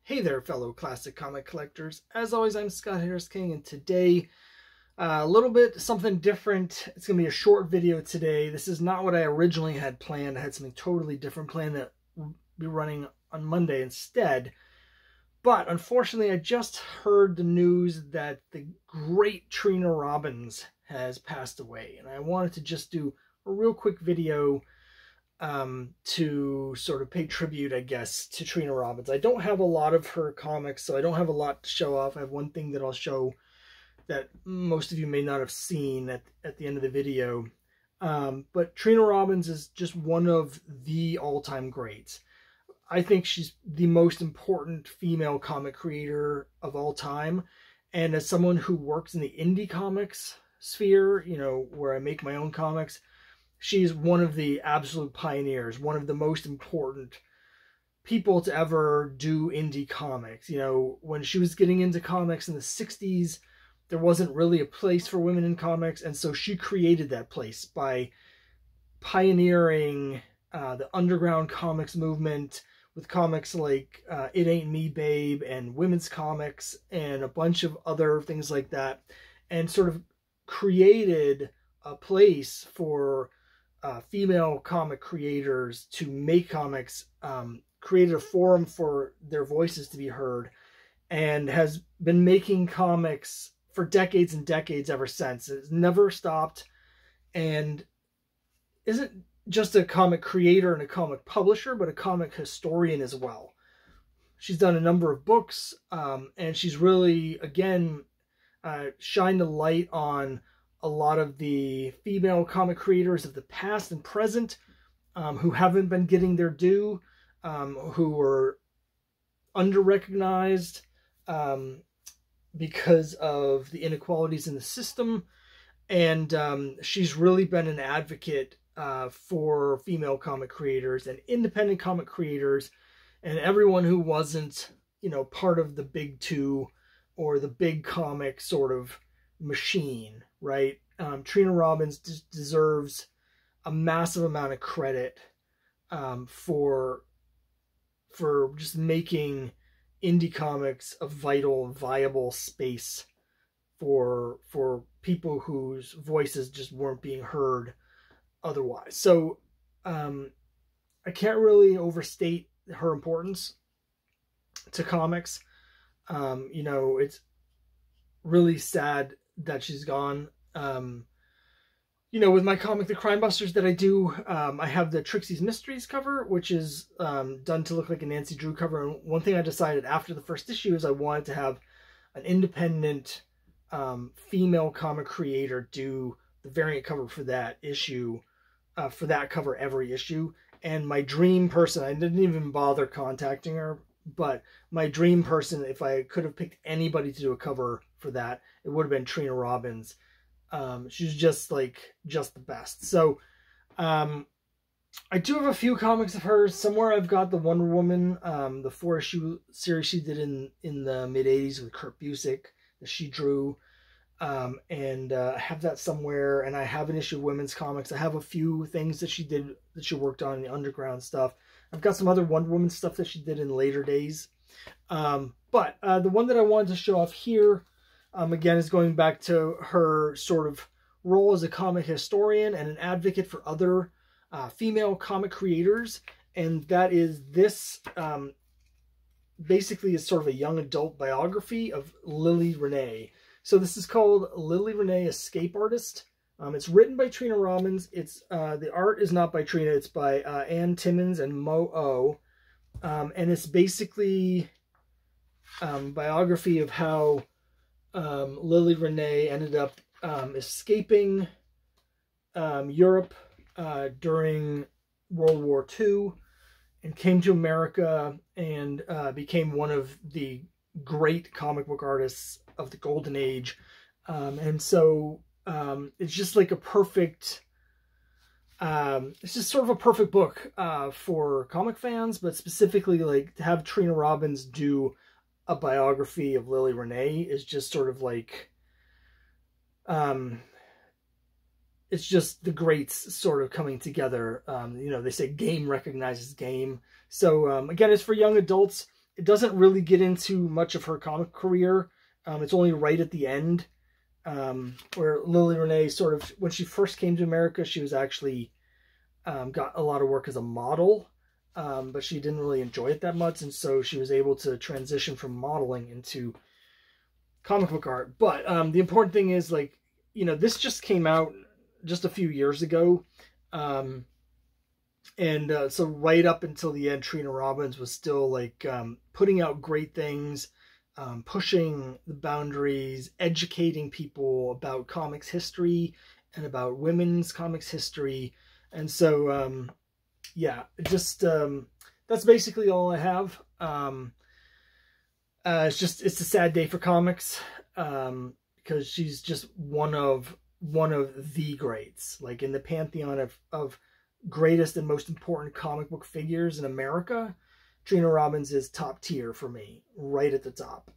Hey there, fellow classic comic collectors. As always, I'm Scott Harris King, and today, a little bit something different. It's going to be a short video today. This is not what I originally had planned. I had something totally different planned that will be running on Monday instead. But unfortunately, I just heard the news that the great Trina Robbins has passed away. And I wanted to just do a real quick video to sort of pay tribute, I guess, to Trina Robbins. I don't have a lot of her comics, so I don't have a lot to show off. I have one thing that I'll show that most of you may not have seen at the end of the video. But Trina Robbins is just one of the all-time greats. I think she's the most important female comic creator of all time. And as someone who works in the indie comics sphere, you know, where I make my own comics, she's one of the absolute pioneers, one of the most important people to ever do indie comics. You know, when she was getting into comics in the 60s, there wasn't really a place for women in comics. And so she created that place by pioneering the underground comics movement with comics like It Ain't Me, Babe, and women's comics, and a bunch of other things like that, and sort of created a place for female comic creators to make comics, created a forum for their voices to be heard, and has been making comics for decades and decades ever since. It's never stopped, and isn't just a comic creator and a comic publisher, but a comic historian as well. She's done a number of books, and she's really, again, shined a light on a lot of the female comic creators of the past and present who haven't been getting their due, who were under-recognized because of the inequalities in the system. And she's really been an advocate for female comic creators and independent comic creators and everyone who wasn't, you know, part of the big two or the big comic sort of machine, right? Trina Robbins deserves a massive amount of credit for just making indie comics a vital, viable space for people whose voices just weren't being heard otherwise. So I can't really overstate her importance to comics. You know, it's really sad that she's gone. You know, with my comic, The Crime Busters, that I do, I have the Trixie's Mysteries cover, which is done to look like a Nancy Drew cover. And one thing I decided after the first issue is I wanted to have an independent female comic creator do the variant cover for that issue, for that cover every issue. And my dream person, I didn't even bother contacting her, but my dream person, if I could have picked anybody to do a cover for that, it would have been Trina Robbins. She's just the best. So I do have a few comics of hers. Somewhere I've got the Wonder Woman, the 4-issue series she did in the mid-'80s with Kurt Busiek that she drew. And I have that somewhere, and I have an issue of women's comics. I have a few things that she did, that she worked on, the underground stuff. I've got some other Wonder Woman stuff that she did in later days. But the one that I wanted to show off here, again, is going back to her sort of role as a comic historian and an advocate for other female comic creators. And that is this, basically is sort of a young adult biography of Lily Renee. So this is called Lily Renee, Escape Artist. It's written by Trina Robbins. It's the art is not by Trina. It's by Ann Timmons and Mo O. And it's basically biography of how Lily Renee ended up escaping Europe during World War II and came to America and became one of the great comic book artists of the golden age. And so it's just like a perfect, it's just sort of a perfect book for comic fans, but specifically like to have Trina Robbins do a biography of Lily Renee is just sort of like, it's just the greats sort of coming together. You know, they say game recognizes game. So again, it's for young adults. it doesn't really get into much of her comic career. It's only right at the end, where Lily Renee sort of, when she first came to America, she was actually got a lot of work as a model, but she didn't really enjoy it that much, and so she was able to transition from modeling into comic book art. But the important thing is, like, you know, this just came out just a few years ago, so right up until the end, Trina Robbins was still like putting out great things, pushing the boundaries, educating people about comics history and about women's comics history. And so, yeah, just that's basically all I have. It's a sad day for comics, because she's just one of the greats, like in the pantheon of greatest and most important comic book figures in America. Trina Robbins is top tier for me, right at the top.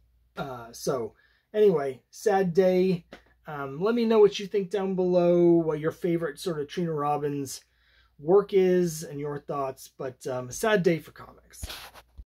So anyway, sad day. Let me know what you think down below, what your favorite sort of Trina Robbins work is and your thoughts. But sad day for comics.